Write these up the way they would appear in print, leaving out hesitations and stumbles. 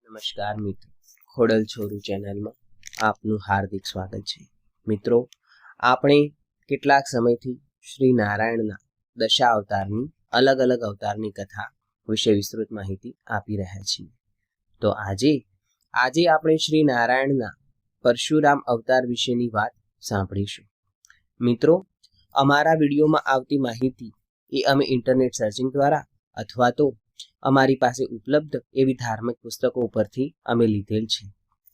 નમસ્કાર મિત્રો, ખોડલ છોરું ચેનલમાં આપનું હાર્દિક સ્વાગત છે. મિત્રો, આપણે કેટલાક સમયથી શ્રી નારાયણના દશા અવતારની અલગ અલગ અવતારની કથા વિશે વિસ્તૃત માહિતી આપી રહ્યા છીએ. તો આજે આપણે શ્રી નારાયણના પરશુરામ અવતાર વિશેની વાત સાંભળીશું. મિત્રો, અમારા વિડીયોમાં આવતી માહિતી એ અમે ઇન્ટરનેટ સર્ચિંગ દ્વારા અથવા તો અમારી પાસે ઉપલબ્ધ એવી ધાર્મિક પુસ્તકો ઉપરથી અમે લીધેલ છે.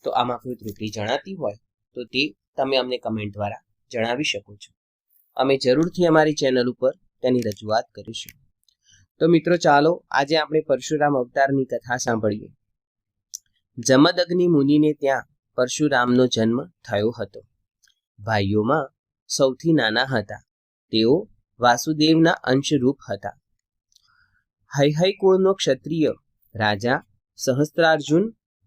તો આમાં કોઈ ત્રુટિ જણાતી હોય તો તે તમે અમને કમેન્ટ દ્વારા જણાવી શકો છો. અમે જરૂરથી અમારી ચેનલ ઉપર તેની રજૂઆત કરીશું. તો મિત્રો, ચાલો આજે આપણે પરશુરામ અવતારની કથા સાંભળીએ. જમદગ્નિ મુનિને ત્યાં પરશુરામનો જન્મ થયો હતો. ભાઈઓમાં સૌથી નાના હતા. તેઓ વાસુદેવના અંશરૂપ હતા. હૈહય કુળનો ક્ષત્રિય રાજા સહસ્ત્રાર્જુન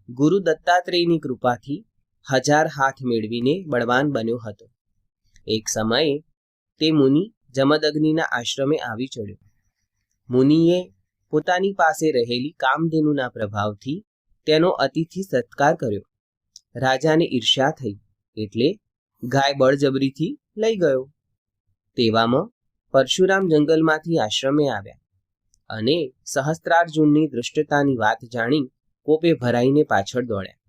ગુરુ દત્તાત્રેયની કૃપાથી 1000 હાથ મેળવીને બળવાન બન્યો હતો. એક સમયે તે મુનિ જમદગ્નિના આશ્રમે આવી ચડ્યો. મુનિએ પોતાની પાસે રહેલી કામધેનુના પ્રભાવથી તેનો અતિથિ સત્કાર કર્યો. રાજાને ઈર્ષ્યા થઈ એટલે ગાય બળજબરીથી લઈ ગયો. તેવામાં પરશુરામ જંગલમાંથી આશ્રમે આવ્યા અને સહસ્ત્રાર્જુનની દૃષ્ટતાની વાત જાણી કોપે ભરાઈને પાછળ દોડ્યા.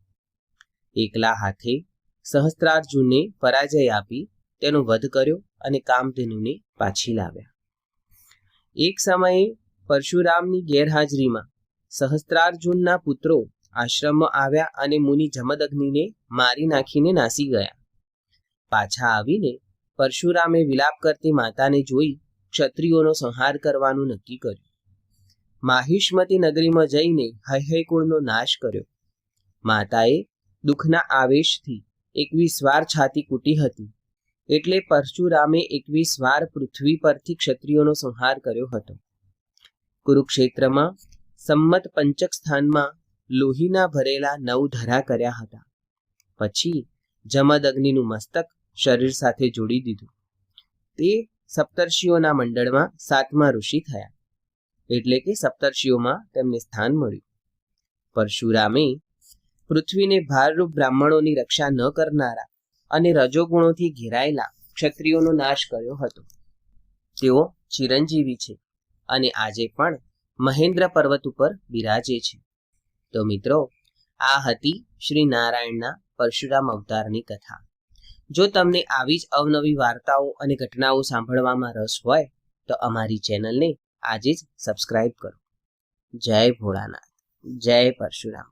એકલા હાથે સહસ્ત્રાર્જુનને પરાજય આપી તેનો વધ કર્યો અને કામધેનુને પાછી લાવ્યા. એક સમયે પરશુરામની ગેરહાજરીમાં સહસ્ત્રાર્જુનના પુત્રો આશ્રમમાં આવ્યા અને મુનિ જમદગ્નિને મારી નાખીને નાસી ગયા. પાછા આવીને પરશુરામે વિલાપ કરતી માતાને જોઈ ક્ષત્રિયોનો સંહાર કરવાનું નક્કી કર્યું. માહિષ્મતી નગરીમાં જઈને હૈહય કુળનો નાશ કર્યો. માતાએ દુઃખના આવેશથી 21 વાર છાતી કૂટી હતી. એટલે પરશુરામે 21 વાર પૃથ્વી પરથી ક્ષત્રિયોનો સંહાર કર્યો હતો. કુરુક્ષેત્રમાં સંમત પંચક સ્થાનમાં લોહીના ભરેલા 9 ધરા કર્યા હતા. પછી જમદગ્નિનું મસ્તક શરીર સાથે જોડી દીધું. તે સપ્તર્ષિઓના મંડળમાં 7મા ઋષિ થયા. એટલે કે સપ્તર્ષિઓમાં તેમને સ્થાન મળ્યું. પરશુરામે પૃથ્વીને ભારરૂપ બ્રાહ્મણોની રક્ષા ન કરનારા અને રજોગુણોથી ઘેરાયેલા ક્ષત્રિયોનો નાશ કર્યો હતો. તેઓ ચિરંજીવી છે અને આજે પણ મહેન્દ્ર પર્વત ઉપર બિરાજે છે. તો મિત્રો, આ હતી શ્રી નારાયણના પરશુરામ અવતારની કથા. જો તમને આવી જ અવનવી વાર્તાઓ અને ઘટનાઓ સાંભળવામાં રસ હોય તો અમારી ચેનલને આજે જ સબસ્ક્રાઇબ કરો. જય ભોળાનાથ, જય પરશુરામ.